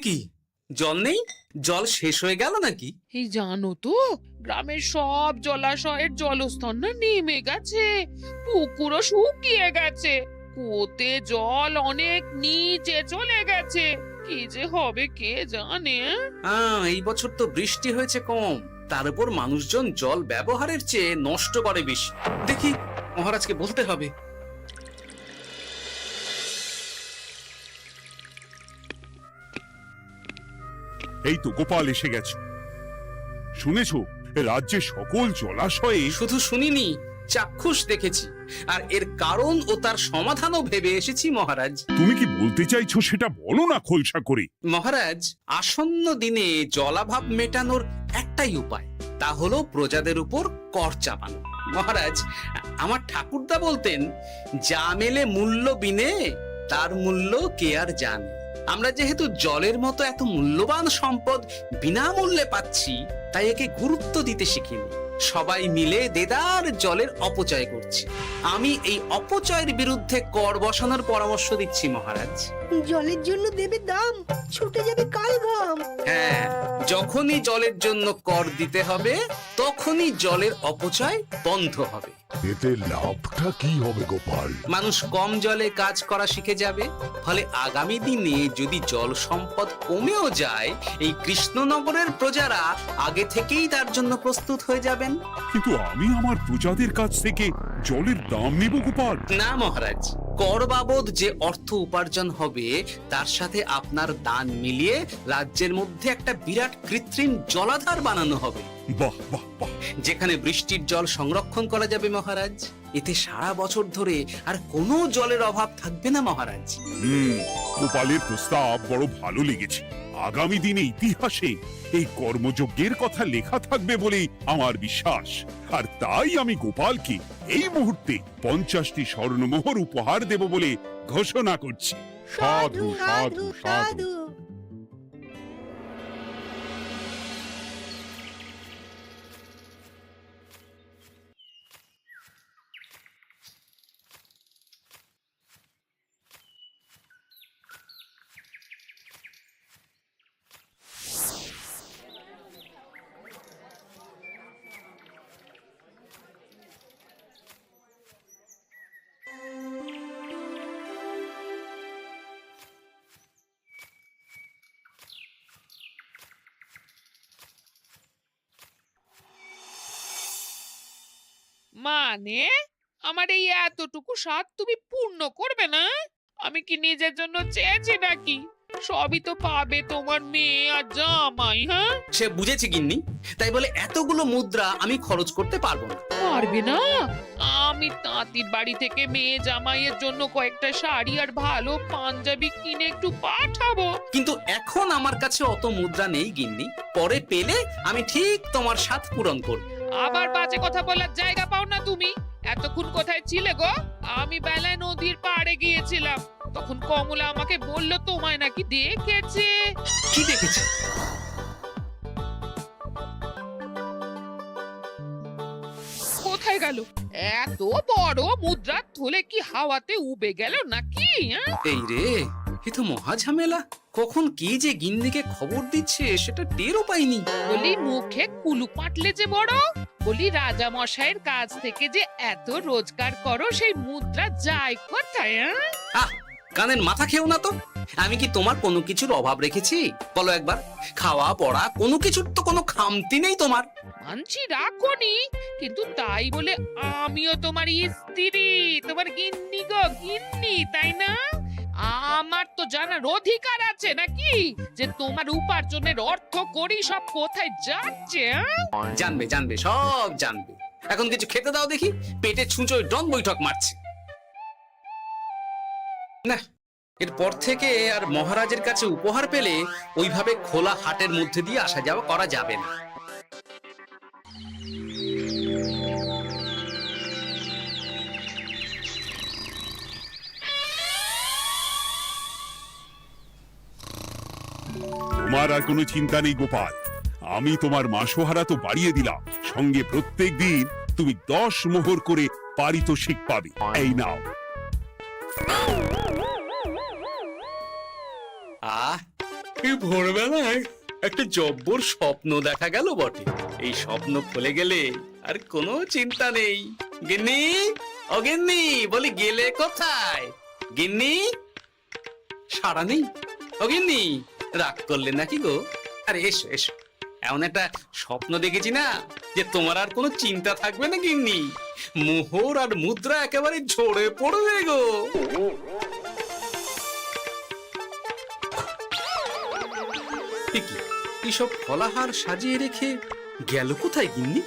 কি জল নেই? জল শেষ হয়ে গেল নাকি? এই জানো তো, গ্রামের সব জলাশয়ের জলস্তর না নেমে গেছে, পুকুরও শুকিয়ে গেছে, কুয়োতে জল অনেক নিচে চলে গেছে। কি যে হবে কে জানে। এই বছর তো বৃষ্টি হয়েছে কম, তার উপর মানুষজন জল ব্যবহারের চেয়ে নষ্ট করে বেশি। দেখি মহারাজকে বলতে হবে। এই তো গোপাল এসে গেছে। শুনেছো, রাজ্যে সকল জলাশয়ে শুধু শুনিনি, চাক্ষুষ দেখেছি, আর এর কারণ ও তার সমাধানও ভেবে এসেছি মহারাজ। তুমি কি বলতে চাইছো সেটা বলো না খোলসা করে। মহারাজ, আসন্ন দিনে জলাভাব মেটানোর একটাই উপায়, তা হলো প্রজাদের উপর কর চাপানো। মহারাজ, আমার ঠাকুরদা বলতেন, যা মেলে মূল্য বিনে তার মূল্য কে আর জানে। আমরা যেহেতু জলের মতো এত মূল্যবান সম্পদ বিনামূল্যে পাচ্ছি, তাই একে গুরুত্ব দিতে শিখিনি। সবাই মিলে দেদার জলের অপচয় করছি। আমি এই অপচয়ের বিরুদ্ধে কর বসানোর পরামর্শ দিচ্ছি মহারাজ। জলের জন্য দেবে দাম, ছুটে যাবে কাল ঘাম। হ্যাঁ, যখনই জলের জন্য কর দিতে হবে, তখনই জলের অপচয় বন্ধ হবে। এতে লাভটা কি হবে গোপাল? মানুষ কম জলে কাজ করা শিখে যাবে, ফলে আগামী দিনে যদি জল সম্পদ কমেও যায়, এই কৃষ্ণনগরের প্রজারা আগে থেকেই তার জন্য প্রস্তুত হয়ে যাবেন। কিন্তু আমি আমার প্রজাদের কাছ থেকে জলের দাম নেব গোপাল? না মহারাজ, কর বাবদ যে অর্থ উপার্জন হবে, তার সাথে আপনার দান মিলিয়ে রাজ্যের মধ্যে একটা বিরাট কৃত্রিম জলাধার বানানো হবে। বাহ বাহ বাহ! যেখানে বৃষ্টির জল সংরক্ষণ করা যাবে মহারাজ। এতে সারা বছর ধরে আর কোনো জলের অভাব থাকবে না মহারাজ। গোপালের প্রস্তাব বড় ভালো লেগেছে। আগামী দিনে ইতিহাসে এই কর্মযজ্ঞের কথা লেখা থাকবে বলেই আমার বিশ্বাস। আর তাই আমি গোপালকে এই মুহূর্তে 50টি স্বর্ণমোহর উপহার দেব বলে ঘোষণা করছি। সাধু সাধু সাধু। মানে আমার এই এতটুকু স্বাদ তুমি পূর্ণ করবে না? আমি কি নিজের জন্য চেয়েছি নাকি? সবই তো পাবে তোমার মেয়ে আর জামাই। হ্যাঁ, সে বুঝেছি গিন্নি, তাই বলে এতগুলো মুদ্রা আমি খরচ করতে পারবো না। পারবে না? আমি তাঁতির বাড়ি থেকে মেয়ে জামাইয়ের জন্য কয়েকটা শাড়ি আর ভালো পাঞ্জাবি কিনে একটু পাঠাবো। কিন্তু এখন আমার কাছে অত মুদ্রা নেই গিন্নি, পরে পেলে আমি ঠিক তোমার স্বাদ পূরণ করব। আবার বাজে কথা বলার জায়গা পাও না তুমি। এতক্ষণ কোথায় ছিলে গো? আমি বেলায় নদীর পাড়ে গিয়েছিলাম, তখন কমলা আমাকে বলল তোমায় নাকি দেখেছে। কি দেখেছি? কোথায় গেল? এত বড় মুদ্রার থলে কি হাওয়াতে উবে গেল নাকি? এই রে, এ তো মহা ঝামেলা। কখন কি যে গিন্নিকে খবর দিচ্ছে সেটা টেরও পাইনি। বলি মুখে কুলু পাটলে যে বড়, বলি রাজা মশাইয়ের কাছ থেকে যে এত রোজগার করো, সেই মুদ্রা যায় কোথায়? আহ, কানের মাথা খেও না তো। আমি কি তোমার কোনো কিছুর অভাব রেখেছি? বলো একবার। খাওয়া পড়া কোনো কিছুর তো কোনো খামতি নেই তোমার। মানছি রাখোনি, কিন্তু তাই বলে আমিও তোমার স্ত্রী, তোমার গিন্নি গো, গিন্নি, তাই না? আমার তো জানার অধিকার আছে নাকি যে তোমার উপার্জনের অর্থ করি সব কোথায় যাচ্ছে? জানবে জানবে, সব জানবে। এখন কিছু খেতে দাও দেখি, পেটে ছুঁচোয় ডন বৈঠক মারছে। না, এরপর থেকে আর মহারাজের কাছে উপহার পেলে ওইভাবে খোলা হাটের মধ্যে দিয়ে আসা যাওয়া করা যাবে না। তোমার আর কোনো চিন্তা নেই গোপাল। আমি তোমার মাসোহারা তো বাড়িয়ে দিলাম, সঙ্গে প্রত্যেক দিন তুমি 10 মোহর করে পারিতোষিক পাবে। এই নাও। এই ভোরবেলায় একটা জব্বর স্বপ্ন দেখা গেল বটে। এই স্বপ্ন খুলে গেলে আর কোনো চিন্তা নেই। গিন্নি, ও গিন্নি, বলি গেলে কোথায়? গিন্নি, সাড়া নেই। ও গিন্নি, রাগ করলে নাকি গো? আরে এসো এসো, এমন একটা স্বপ্ন দেখেছি না যে তোমার আর কোনো চিন্তা থাকবে না গিন্নি। মোহর আর মুদ্রা একেবারে ঝরে পড়বে গো। এইসব ফলাহার সাজিয়ে রেখে গেল কোথায় গিন্নি?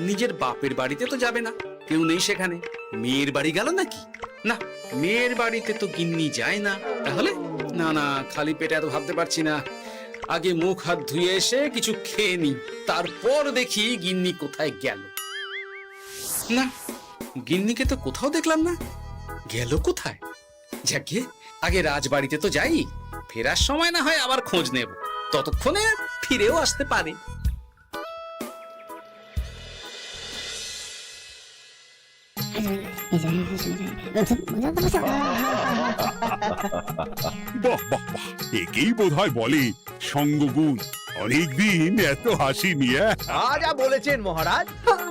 নিজের বাপের বাড়িতে তো যাবে না, কেউ নেই সেখানে। মেয়ের বাড়ি গেল নাকি? না, মেয়ের বাড়িতে তো গিন্নি যায় না। তাহলে না না, খালি পেটে এত ভাবতে পারছি না। আগে মুখ হাত ধুয়ে এসে কিছু খেয়ে নি, তারপর দেখি গিন্নি কোথায় গেল। না, গিন্নিকে তো কোথাও দেখলাম না। গেল কোথায়? যাকে আগে রাজবাড়িতে তো যাই, ফেরার সময় না হয় আবার খোঁজ নেব, ততক্ষণে ফিরেও আসতে পারে। বাহ বাহ বাহ, একেই বোধহয় বলে সঙ্গগুণ। অনেকদিন এত হাসি নিয়ে। যা বলেছেন মহারাজ।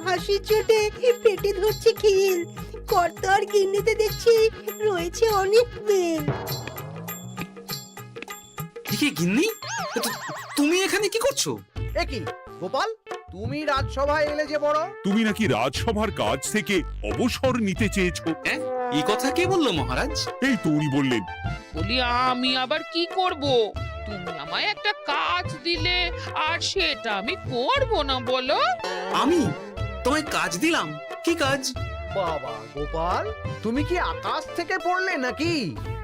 হাসির চোটে পেটে ধরছে খিল। কর্তার গিন্নিতে দেখছি রয়েছে অনেক মেল। কি গিন্নি, তুমি এখানে কি করছো? কি গোপাল, তুমি রাজসভায় এলে যে বড়? তুমি নাকি রাজসভার কাজ থেকে অবসর নিতে চেয়েছো? হ্যাঁ, এই কথা কে বললো মহারাজ? এই তো উনি বললেন। বলি আমি আবার কি করব? তুমি আমায় একটা কাজ দিলে আর সেটা আমি করব না বলো? আমি তোমায় কাজ দিলাম? কি কাজ? বাবা গোপাল, তুমি কি আকাশ থেকে পড়লে নাকি?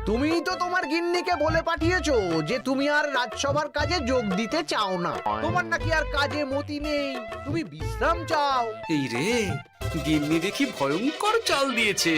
তুমিই তো তোমার গিন্নিকে বলে পাঠিয়েছো যে তুমি আর রাজসভার কাজে যোগ দিতে চাও না। তোমার নাকি আর কাজে মতি নেই, তুমি বিশ্রাম চাও। এই রে, গিন্নি দেখি ভয়ঙ্কর চাল দিয়েছে।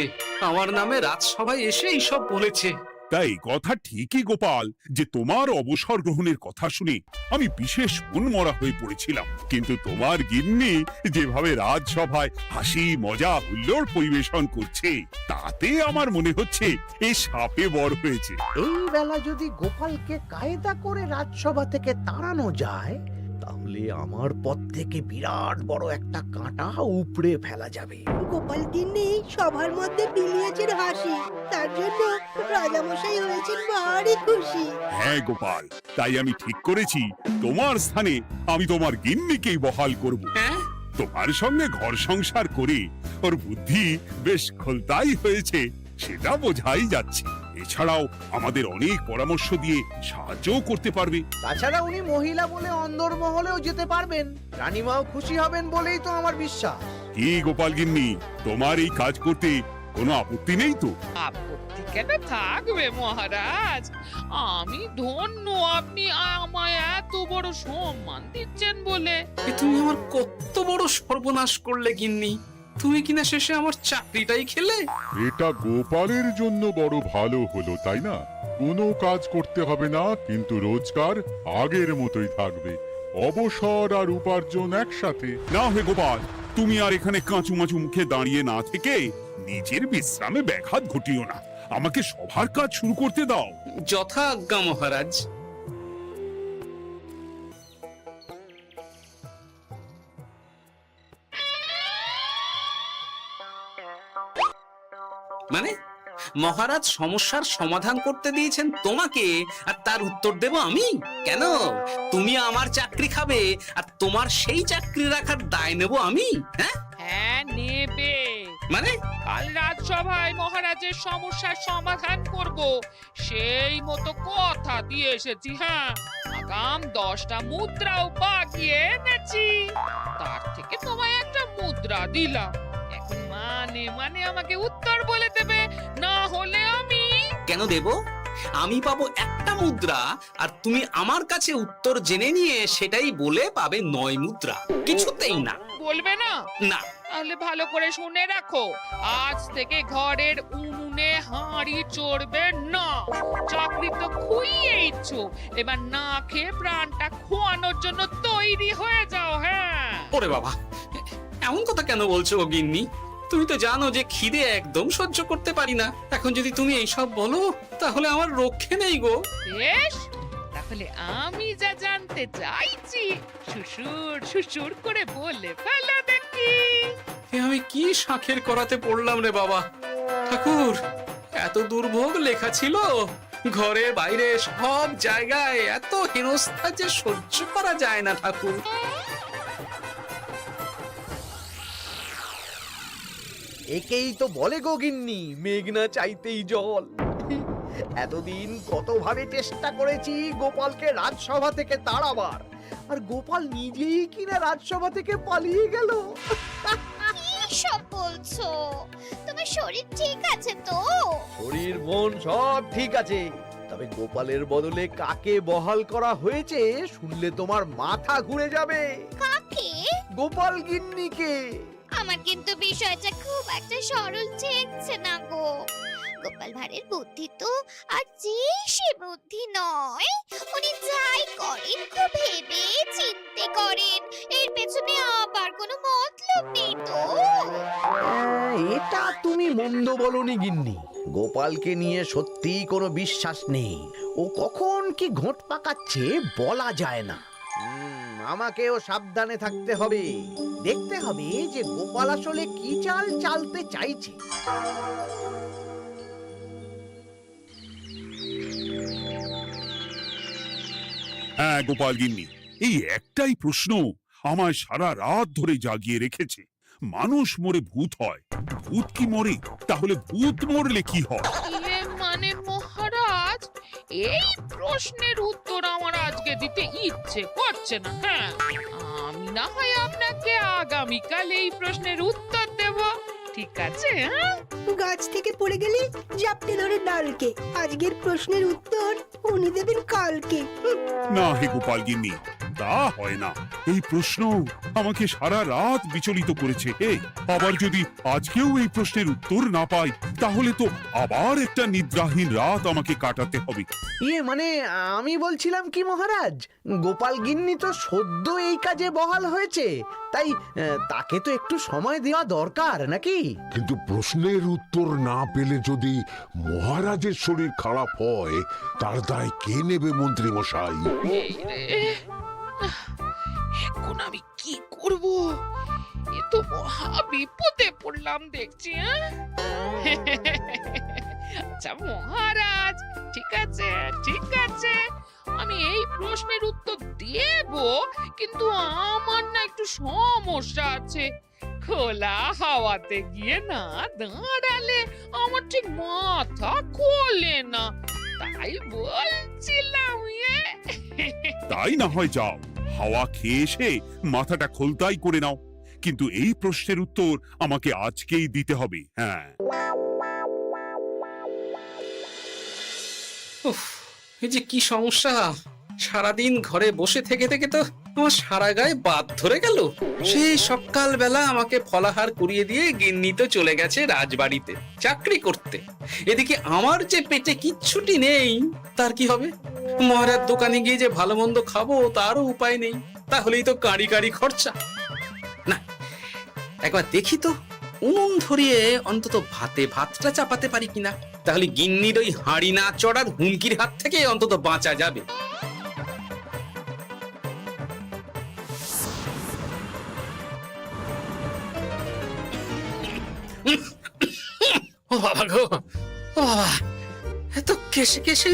আমার নামে রাজসভায় এসে এইসব বলেছে। তাই কথা ঠিকই গোপাল, যে তোমার অবসর গ্রহণের কথা শুনে আমি বিশেষ মনমরা হয়ে পড়েছিলাম। কিন্তু তোমার গিন্নি যেভাবে রাজসভায় হাসি মজা হুল্লোড় পরিবেশন করছে, তাতে আমার মনে হচ্ছে এ সাপে বড় হয়েছে। এই বেলা যদি গোপালকে কায়দা করে রাজসভা থেকে তাড়ানো যায়, তাহলে আমার পথ থেকে বিরাট বড় একটা কাঁটা উপড়ে ফেলা যাবে। গোপাল গিন্নি সবার মধ্যে বিলিয়েছেন হাসি, তার জন্য রাজামশাই হয়েছেন ভারী খুশি। হ্যাঁ গোপাল, তাই আমি ঠিক করেছি তোমার স্থানে আমি তোমার গিন্নিকেই বহাল করব। হ্যাঁ, তোমার সঙ্গে ঘর সংসার করে ওর বুদ্ধি বেশ খোলতাই হয়েছে, সেটা বোঝাই যাচ্ছে। এছাড়াও আমাদের অনেক পরামর্শ দিয়ে সাহায্যও করতে পারবে। তাছাড়া উনি মহিলা বলে অন্দরমহলেও যেতে পারবেন, রানীমাও খুশি হবেন বলেই তো আমার বিশ্বাস। কি গোপাল গিন্নি, তোমার এই কাজ করতে কোনো আপত্তি নেই তো? আপত্তি কেন থাকবে মহারাজ? আমি ধন্য আপনি আমায় এত বড় সম্মান দিচ্ছেন বলে। এ তুমি আমার কত বড় সর্বনাশ করলে গিন্নি। তুমি কিনা শেষে আমার চাকরিটাই খেলে। এটা গোপালের জন্য বড় ভালো হলো, তাই না? কোনো কাজ করতে হবে না, কিন্তু রোজগার আগের মতোই থাকবে। অবসর আর উপার্জন একসাথে। না হে গোপাল, তুমি আর এখানে কাঁচুমাচু মুখে দাঁড়িয়ে না থেকে নিজের বিশ্রামে ব্যাঘাত ঘটিও না। আমাকে সবার কাজ শুরু করতে দাও। যথা আজ্ঞা মহারাজ। মানে মহারাজ সমস্যার সমাধান করতে দিয়েছেন তোমাকে, আর তার উত্তর দেব আমি? কেন? তুমি আমার চাকরি খাবে আর তোমার সেই চাকরি রাখার দায় নেব আমি? হ্যাঁ হ্যাঁ, নেবে। মানে কাল রাজসভায় মহারাজের সমস্যার সমাধান করব, সেই মতো কথা দিয়ে এসেছি। হ্যাঁ, আগাম 10টা মুদ্রাও বাগিয়ে এনেছি। তার থেকে তোমায় একটা মুদ্রা দিলাম। এখন মানে মানে আমাকে উত্তর বলে দেবে, না হলে আমি কেন দেব? আমি পাবো একটা মুদ্রা, আর তুমি আমার কাছে উত্তর জেনে নিয়ে সেটাই বলে পাবে 9 মুদ্রা। কিছুতেই না। বলবে না? না। তাহলে ভালো করে শুনে রাখো, আজ থেকে ঘরের উনুনে হাঁড়ি চড়বে না। চাকরি তো খুইয়েইছো, এবার না খেয়ে প্রাণটা খোয়ানোর জন্য তৈরি হয়ে যাও। হ্যাঁ। ওরে বাবা, এমন কথা কেন বলছো গো গিন্নি? তুমি তো জানো যে খিদে একদম সহ্য করতে পারি না। এখন যদি তুমি এইসব বলো, তাহলে আমার রক্ষে নেই গো। বেশ, তা তাহলে আমি যা জানতে চাইছি শ্বশুর শ্বশুর করে বলে ফেলো দেখি। এ আমি কি শাঁখের করাতে পড়লাম রে বাবা। ঠাকুর, এত দুর্ভোগ লেখা ছিল, ঘরে বাইরে সব জায়গায় এত হেনস্থা যে সহ্য করা যায় না ঠাকুর। একেই তো বলে গো গিন্নি, মেঘ না চাইতেই জল। এতদিন কতভাবে চেষ্টা করেছি গোপালকে রাজসভা থেকে তাড়াবার, আর গোপাল নিজেই কিনা রাজসভা থেকে পালিয়ে গেল। সব বলছো? তোমার শরীর ঠিক আছে তো? শরীর মন সব ঠিক আছে, তবে গোপালের বদলে কাকে বহাল করা হয়েছে শুনলে তোমার মাথা ঘুরে যাবে। কাকে? গোপাল গিন্নিকে। আমার কিন্তু বিষয়টা খুব একটা সরল ঠেকছে না গো। গোপাল ভাঁড়ের বুদ্ধি তো আর যে সে বুদ্ধি নয়। উনি যাই করেন খুব ভেবে চিন্তে করেন, এর পেছনে আবার কোনো মতলব নেই তো। এটা তুমি মন্দ বলনি গিন্নি। গোপালকে নিয়ে সত্যি কোনো বিশ্বাস নেই। ও কখন কি ঘোট পাকাচ্ছে বলা যায় না। আমাকেও সাবধানে থাকতে হবে। দেখতে হবে যে গোপাল আসলে কি চাল চালতে চাইছে। হ্যাঁ গোপাল গিন্নি, এই একটাই প্রশ্ন আমায় সারা রাত ধরে জাগিয়ে রেখেছে। মানুষ মরে ভূত হয়, ভূত কি মরে? তাহলে ভূত মরলে কি হয়? ইয়ে মানে মহারাজ, এই প্রশ্নের উত্তর আমার আজকে দিতে ইচ্ছে করছে না। হ্যাঁ, আমি না হয় আপনাকে আগামীকাল এই প্রশ্নের উত্তর দেব, ঠিক আছে? হ্যাঁ, গাছ থেকে পড়ে গেলে জাপটে ধরে ডালকে। আজকের প্রশ্নের উত্তর উনি দেবেন কালকে। না হে গোপাল গিন্নি, তা হয় না। এই প্রশ্ন আমাকে সারা রাত বিচলিত করেছে। আবার যদি আজকেও এই প্রশ্নের উত্তর না পাই, তাহলে তো আবার একটা নিদ্রাহীন রাত আমাকে কাটাতে হবে। ইয়ে মানে আমি বলছিলাম কি মহারাজ, গোপাল গিন্নি তো সদ্য এই কাজে বহাল হয়েছে, তাই তাকে তো একটু সময় দেওয়া দরকার নাকি? কিন্তু প্রশ্নের উত্তর না পেলে যদি মহারাজের শরীর খারাপ হয়, তার দায় কে নেবে মন্ত্রী মশাই? এই রে, এখন আমি কি করব? এ তো মহা বিপদে পড়লাম দেখছি। আচ্ছা মহারাজ, ঠিক আছে ঠিক আছে, আমি এই প্রশ্নের উত্তর দেব, কিন্তু আমার না একটু সমস্যা আছে। খোলা হাওয়াতে গিয়ে না দাঁড়ালে আমার ঠিক মাথা খোলে না, তাই বলছিলাম। তাই না হয় যাও, হাওয়া খেয়ে এসে মাথাটা খোলতাই করে নাও। কিন্তু এই প্রশ্নের উত্তর আমাকে আজকেই দিতে হবে। হ্যাঁ, উফ, এই যে কি সমস্যা! সারাদিন ঘরে বসে থেকে থেকে তো আমার সারা গায়ে বাদ ধরে গেল। সেই সকালবেলা আমাকে ফলাহার করিয়ে দিয়ে গিন্নি তো চলে গেছে রাজবাড়িতে চাকরি করতে। এদিকে আমার যে পেটে কিচ্ছুটি নেই, তার কি হবে? মহারাজ দোকানে গিয়ে যে ভালো মন্দ খাবো তারও উপায় নেই। তাহলেই তো কাঁড়ি কাঁড়ি খরচা। না, একবার দেখি তো উনুন ধরিয়ে অন্তত ভাতটা চাপাতে পারি কিনা। তাহলে গিন্নির ওই হাঁড়ি না চড়ার হুমকির হাত থেকে অন্তত বাঁচা যাবে। ও বাবা গো, ও বাবা, এত কেসে কেসে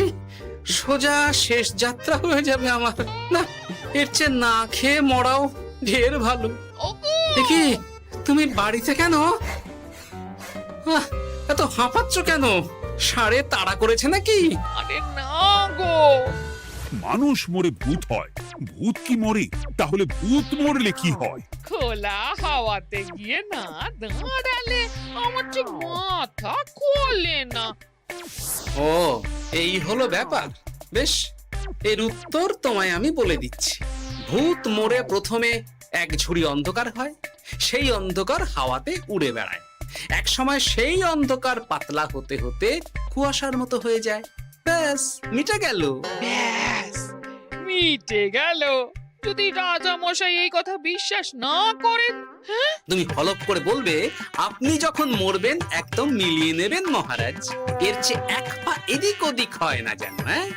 সোজা শেষ যাত্রা হয়ে যাবে আমার। না, এর চেয়ে না খেয়ে মরাও ঢের ভালো। দেখি তুমি বাড়িতে কেন? এত হাঁপাচ্ছ কেন? ষাঁড়ে তাড়া করেছে নাকি? আরে না গো, মানুষ মরে ভূত হয়, ভূত কি মরে? তাহলে ভূত মরলে কি হয়? খোলা হাওয়াতে গিয়ে না দাঁড়ালে আমার ঠিক মাথা খোলে না। ও, এই হলো ব্যাপার। বেশ, এর উত্তর তোমায় আমি বলে দিচ্ছি। ভূত মরে প্রথমে এক ঝুড়ি অন্ধকার হয়, সেই অন্ধকার হাওয়াতে উড়ে বেড়ায়। এক সময় সেই অন্ধকার পাতলা হতে হতে কুয়াশার মতো হয়ে যায়। ব্যাস, মিটে গেল। ব্যাস, মিটে গেল। যদি রাজা মশাই এই কথা বিশ্বাস না করেন, তুমি হলপ করে বলবে আপনি যখন মরবেন একদম মিলিয়ে নেবেন মহারাজ। এর চেয়ে এক পা এদিক ওদিক হয় না যেন। হ্যাঁ,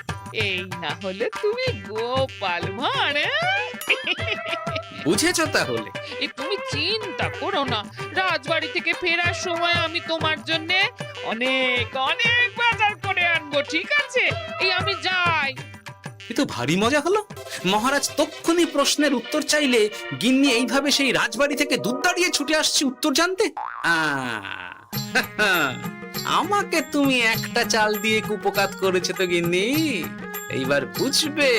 এই না হলে তুমি গোপাল ভাঁড়, বুঝেছো তাহলে? এই তুমি চিন্তা করো না, রাজবাড়ি থেকে ফেরার সময় আমি তোমার জন্য অনেক অনেক বাজার করে আনবো, ঠিক আছে? এই আমি যাই। এ তো ভারী মজা হলো। মহারাজ তক্ষুনি প্রশ্নের উত্তর চাইলে গিন্নি এইভাবে সেই রাজবাড়ি থেকে দুধ দাঁড়িয়ে ছুটে আসছে উত্তর জানতে। আমাকে তুমি একটা চাল দিয়ে কুপকাত করেছে তো গিন্নি। এইবার বুঝবে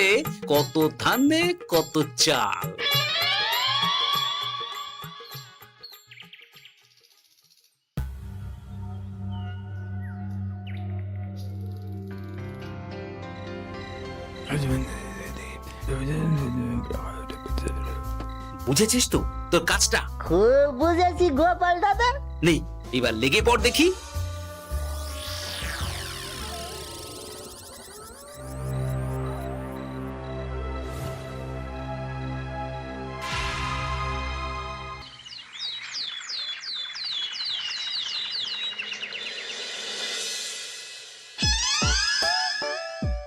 কত ধানে কত চাল। বুঝেছিস তো তোর কাজটা? খুব বুঝেছি গোপাল দাদা। নেই, এবার লেগে পড় দেখি।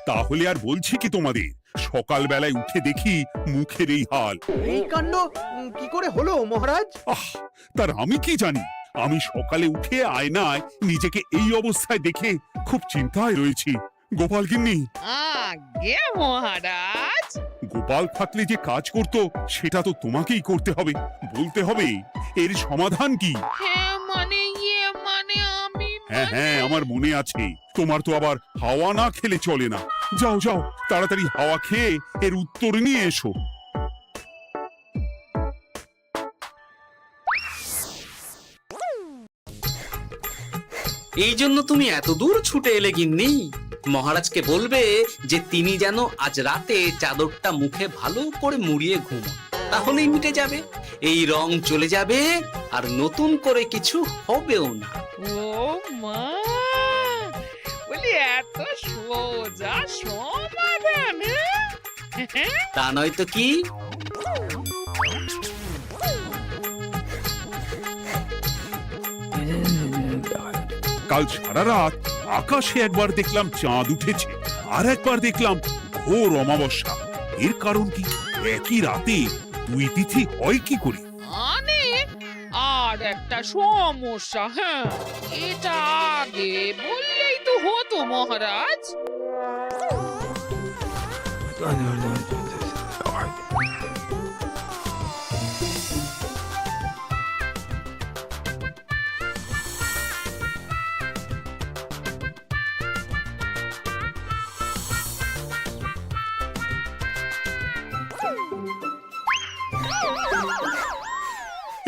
তাহলে আর বলছি কি তোমাদের, সকালবেলায় উঠে দেখি মুখের এই হাল। এই কাণ্ড কি করে হলো মহারাজ? আহ, তার আমি কি জানি। আমি সকালে উঠে আয়নায় নিজেকে এই অবস্থায় দেখে খুব চিন্তায় রয়েছি। গোপাল গিন্নি, আগে মহারাজ, গোপাল থাকলে যে কাজ করতো সেটা তো তোমাকেই করতে হবে, বলতে হবে এর সমাধান কি। হ্যাঁ মানে আমি হ্যাঁ হ্যাঁ, আমার মনে আছে। তোমার তো আবার হাওয়া না খেলে চলে না। যাও যাও, তাড়াতাড়ি হাওয়া খেয়ে এর উত্তর নিয়ে এসো। এই জন্য তুমি এত দূর ছুটে এলে গিন্নি? মহারাজকে বলবে যে তিনি যেন আজ রাতে চাদরটা মুখে ভালো করে মুড়িয়ে ঘুমোন, তাহলেই মিটে যাবে। এই রং চলে যাবে আর নতুন করে কিছু হবেও না। ও মা, বলি এত সোজা সমাধান? হ্যাঁ? তা নয় তো কি? কাল সারা রাত আকাশে একবার দেখলাম চাঁদ উঠেছে, আর একবার দেখলাম ঘোর অমাবস্যা। এর কারণ কি? একই রাতে দুই তিথি হয় কি করে? মানে আর একটা সমস্যা, হ্যাঁ, এটা আগে বললেই তো হতো মহারাজ।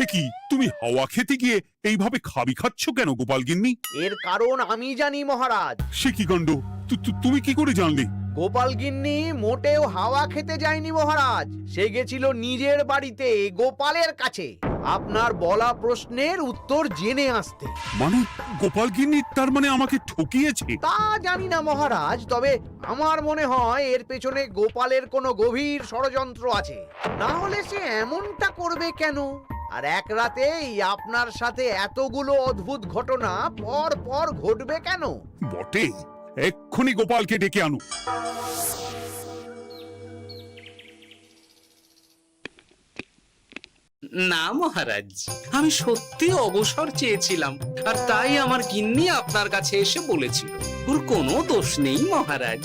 এ কি, তুমি হাওয়া খেতে গিয়ে এইভাবে খাবি খাচ্ছ কেন গোপাল গিন্নি? এর কারণ আমি জানি মহারাজ। সে কি কাণ্ড! তুমি কি করে জানলে? গোপাল গিন্নি মোটেও হাওয়া খেতে যায়নি মহারাজ, সে গেছিল নিজের বাড়িতে গোপালের কাছে আপনার বলা প্রশ্নের উত্তর জেনে আসতে। মানে গোপাল গিন্নি তার মানে আমাকে ঠকিয়েছে? তা জানি না মহারাজ, তবে আমার মনে হয় এর পেছনে গোপালের কোনো গভীর ষড়যন্ত্র আছে, না হলে সে এমনটা করবে কেন? আর এক রাতেই আপনার সাথে এতগুলো অদ্ভুত ঘটনা পর পর ঘটবে কেন? বটে, এক্ষুনি গোপালকে ডেকে আনো। না মহারাজ, আমি সত্যি অবসর চেয়েছিলাম, আর তাই আমার গিন্নি আপনার কাছে এসে বলেছিল। ওর কোনো দোষ নেই মহারাজ।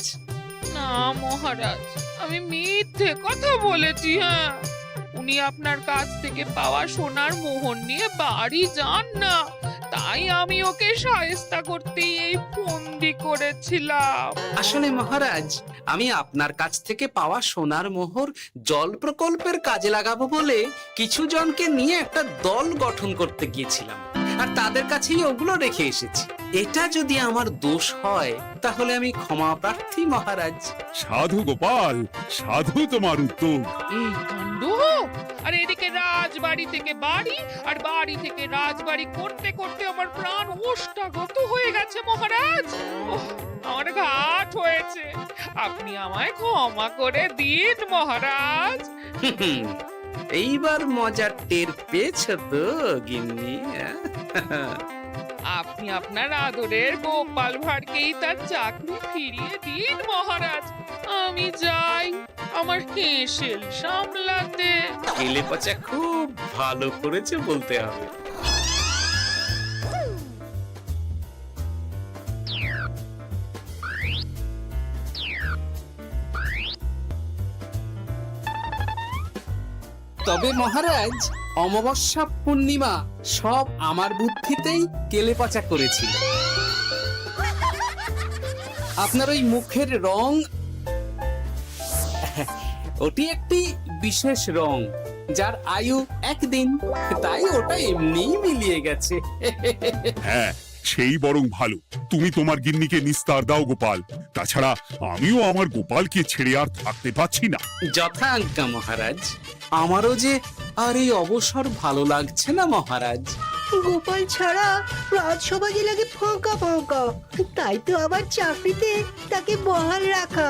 না মহারাজ, আমি মিথ্যে কথা বলেছি। হ্যাঁ, উনি আপনার কাছ থেকে পাওয়া সোনার মোহর নিয়ে বাড়ি যান না, তাই আমি ওকে শায়েস্তা করতে এই ফন্দি করেছিলাম। আসলে মহারাজ, আমি আপনার কাছ থেকে পাওয়া সোনার মোহর জল প্রকল্পের কাজে লাগাবো বলে কিছু জনকে নিয়ে একটা দল গঠন করতে গিয়েছিলাম, আর তাদের কাছেই ওগুলো রেখে এসেছি। এটা যদি আমার দোষ হয় তাহলে আমি ক্ষমা প্রার্থী মহারাজ। সাধু গোপাল, সাধু তোমার উত্তর। এই কাণ্ড! আর এদিকে রাজবাড়ি থেকে বাড়ি, আর বাড়ি থেকে রাজবাড়ি করতে করতে আমার প্রাণ ওষ্ঠাগত হয়ে গেছে মহারাজ। ওহ, আমার ঘাট হয়েছে, আপনি আমায় ক্ষমা করে দিন মহারাজ। এইবার মজার টের পেয়েছ তো গিন্নি? আপনি আপনার আদরের গোপাল ভাঁড়কেই তার চাকরি ফিরিয়ে দিন মহারাজ। আমি যাই আমার হেসেল সামলাতে। কেলে পচা খুব ভালো করেছে বলতে হবে। তবে মহারাজ, অমাবস্যা পূর্ণিমা সব আমার বুদ্ধিতেই কেলেপচা করেছিল। আপনার ওই মুখের রং, ওটি একটি বিশেষ রং যার আয়ু একদিন, তাই ওটা এমনিই মিলিয়ে গেছে। হ্যাঁ, সেই বরং ভালো। তুমি তোমার গিন্নিকে নিস্তার দাও গোপাল। তাছাড়া আমিও আমার গোপালকে ছেড়ে আর থাকতে পারছি না। যথা আজ্ঞা মহারাজ। আমারও যে আর এই অবসর ভালো লাগছে না মহারাজ। গোপাল ছাড়া রাজসভা যে লাগে ফাঁকা ফাঁকা, তাই তো আবার চাকরিতে তাকে বহাল রাখা।